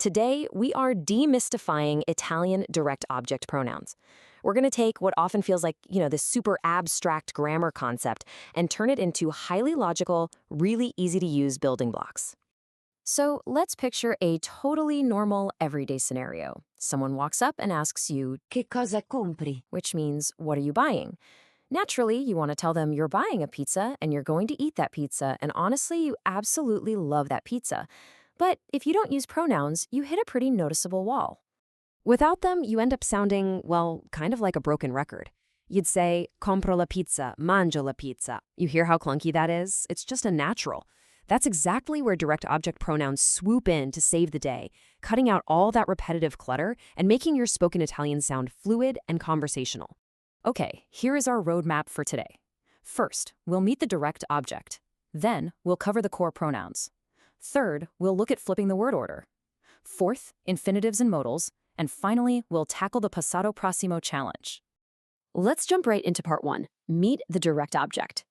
Today, we are demystifying Italian direct object pronouns. We're going to take what often feels like, this super abstract grammar concept and turn it into highly logical, really easy to use building blocks. So let's picture a totally normal, everyday scenario. Someone walks up and asks you, Che cosa compri? which means, what are you buying? Naturally, you want to tell them you're buying a pizza and you're going to eat that pizza, and honestly, you absolutely love that pizza. But if you don't use pronouns, you hit a pretty noticeable wall. Without them, you end up sounding, well, kind of like a broken record. You'd say, compro la pizza, mangio la pizza. You hear how clunky that is? It's just unnatural. That's exactly where direct object pronouns swoop in to save the day, cutting out all that repetitive clutter and making your spoken Italian sound fluid and conversational. Okay, here is our roadmap for today. First, we'll meet the direct object. Then, we'll cover the core pronouns. Third, we'll look at flipping the word order. Fourth, infinitives and modals. And finally, we'll tackle the passato prossimo challenge. Let's jump right into part one, meet the direct object.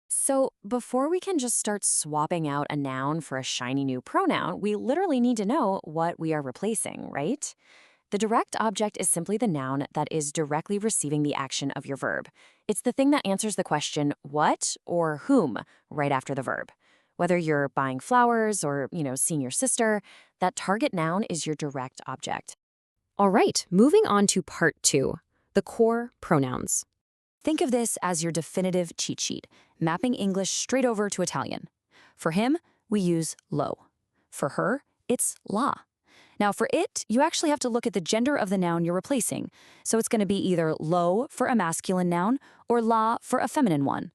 So before we can just start swapping out a noun for a shiny new pronoun, we literally need to know what we are replacing, right? The direct object is simply the noun that is directly receiving the action of your verb. It's the thing that answers the question, what or whom, right after the verb. Whether you're buying flowers or, seeing your sister, that target noun is your direct object. All right, moving on to part two, the core pronouns. Think of this as your definitive cheat sheet, mapping English straight over to Italian. For him, we use lo. For her, it's la. Now for it, you actually have to look at the gender of the noun you're replacing. So it's going to be either lo for a masculine noun or la for a feminine one.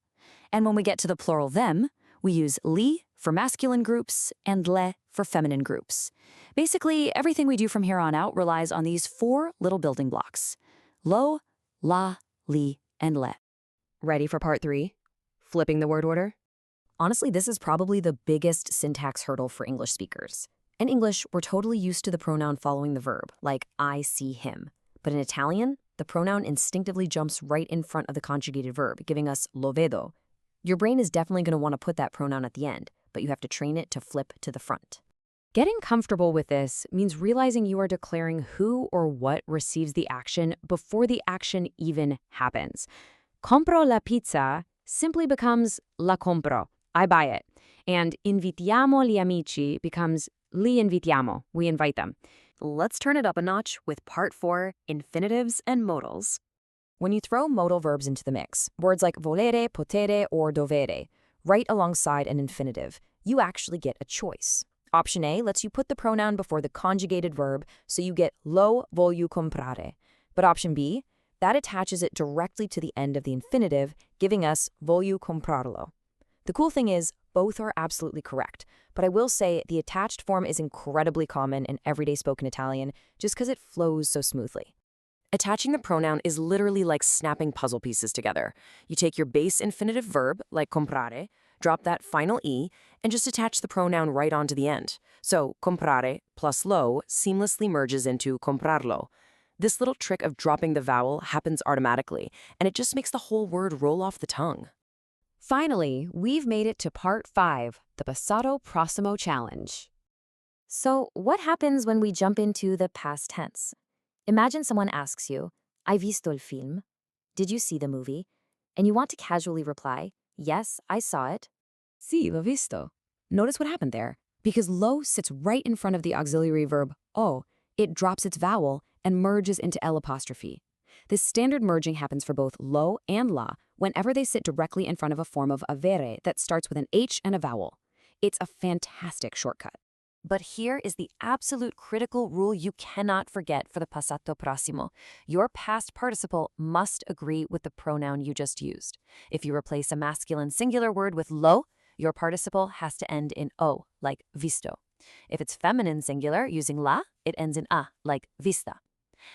And when we get to the plural them, we use li for masculine groups and le for feminine groups. Basically, everything we do from here on out relies on these four little building blocks: lo, la, li, and le. Ready for part three? Flipping the word order? Honestly, this is probably the biggest syntax hurdle for English speakers. In English, we're totally used to the pronoun following the verb, like I see him. But in Italian, the pronoun instinctively jumps right in front of the conjugated verb, giving us lo vedo. Your brain is definitely going to want to put that pronoun at the end, but you have to train it to flip to the front. Getting comfortable with this means realizing you are declaring who or what receives the action before the action even happens. Compro la pizza simply becomes la compro, I buy it. And invitiamo gli amici becomes li invitiamo, we invite them. Let's turn it up a notch with part four, infinitives and modals. When you throw modal verbs into the mix, words like volere, potere, or dovere, right alongside an infinitive, you actually get a choice. Option A lets you put the pronoun before the conjugated verb, so you get lo voglio comprare. But option B, that attaches it directly to the end of the infinitive, giving us voglio comprarlo. The cool thing is, both are absolutely correct, but I will say the attached form is incredibly common in everyday spoken Italian just because it flows so smoothly. Attaching the pronoun is literally like snapping puzzle pieces together. You take your base infinitive verb, like comprare, drop that final E, and just attach the pronoun right onto the end. So comprare plus lo seamlessly merges into comprarlo. This little trick of dropping the vowel happens automatically, and it just makes the whole word roll off the tongue. Finally, we've made it to part five, the passato prossimo challenge. So what happens when we jump into the past tense? Imagine someone asks you, hai visto il film? Did you see the movie? And you want to casually reply, yes, I saw it. Sì, l'ho visto. Notice what happened there. Because lo sits right in front of the auxiliary verb o, it drops its vowel and merges into L apostrophe. This standard merging happens for both lo and la whenever they sit directly in front of a form of avere that starts with an H and a vowel. It's a fantastic shortcut. But here is the absolute critical rule you cannot forget for the passato prossimo. Your past participle must agree with the pronoun you just used. If you replace a masculine singular word with lo, your participle has to end in o, like visto. If it's feminine singular using la, it ends in a, like vista.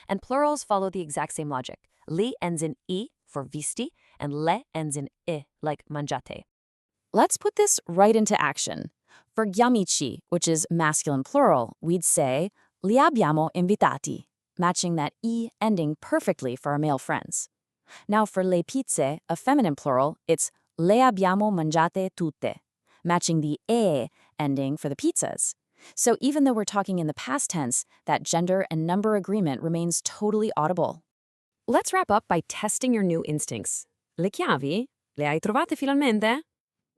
And plurals follow the exact same logic. Li ends in I for visti, and le ends in I, like mangiate. Let's put this right into action. For gli amici, which is masculine plural, we'd say li abbiamo invitati, matching that I ending perfectly for our male friends. Now for le pizze, a feminine plural, it's le abbiamo mangiate tutte, matching the e ending for the pizzas. So even though we're talking in the past tense, that gender and number agreement remains totally audible. Let's wrap up by testing your new instincts. Le chiavi? Le hai trovate finalmente?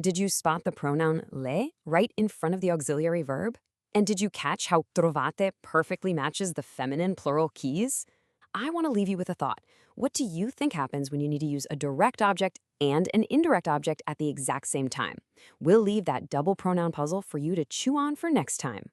Did you spot the pronoun le right in front of the auxiliary verb? And did you catch how trovate perfectly matches the feminine plural keys? I want to leave you with a thought. What do you think happens when you need to use a direct object and an indirect object at the exact same time? We'll leave that double pronoun puzzle for you to chew on for next time.